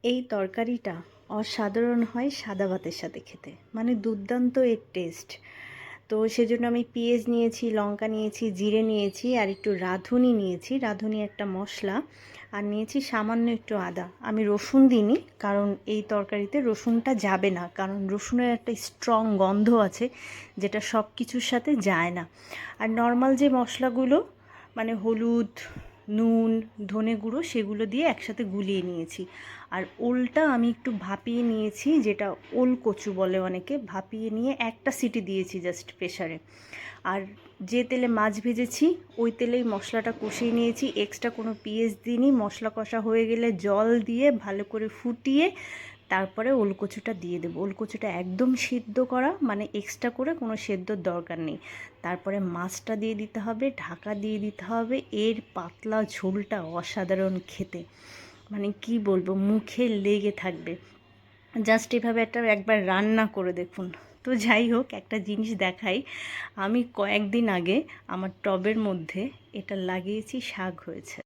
এই তরকারিটা অসাধারণ হয় সাদা ভাতের সাথে খেতে, মানে দুর্দান্ত এর টেস্ট। তো সেজন্য আমি পেঁয়াজ নিয়েছি, লঙ্কা নিয়েছি, জিরে নিয়েছি, আর একটু রাঁধুনি নিয়েছি, রাঁধুনি একটা মশলা, আর নিয়েছি সামান্য একটু আদা। আমি রসুন দিইনি, কারণ এই তরকারিতে রসুনটা যাবে না, কারণ রসুনের একটা স্ট্রং গন্ধ আছে যেটা সব কিছুর সাথে যায় না। আর নর্মাল যে মশলাগুলো, মানে হলুদ, নুন, ধনে গুঁড়ো, সেগুলো দিয়ে একসাথে গুলিয়ে নিয়েছি। আর ওলটা আমি একটু ভাপিয়ে নিয়েছি, যেটা ওল কচু বলে অনেকে। ভাপিয়ে নিয়ে একটা সিটি দিয়েছি জাস্ট প্রেশারে। আর যে তেলে মাছ ভেজেছি ওই তেলেই মশলাটা কষিয়ে নিয়েছি, এক্সট্রা কোনো পেঁয়াজ দিইনি। মশলা কষা হয়ে গেলে জল দিয়ে ভালো করে ফুটিয়ে তারপরে ওলকচুটা দিয়ে দেবো। ওলকচুটা একদম সিদ্ধ করা, মানে এক্সট্রা করে কোনো সেদ্ধর দরকার নেই। তারপরে মাছটা দিয়ে দিতে হবে, ঢাকা দিয়ে দিতে হবে। এর পাতলা ঝোলটা অসাধারণ খেতে, মানে কি বলবো, মুখে লেগে থাকবে। জাস্ট এভাবে একবার রান্না করে দেখুন। তো যাই হোক, একটা জিনিস দেখাই। আমি কয়েকদিন আগে আমার টবের মধ্যে এটা লাগিয়েছি, শাক হয়েছে।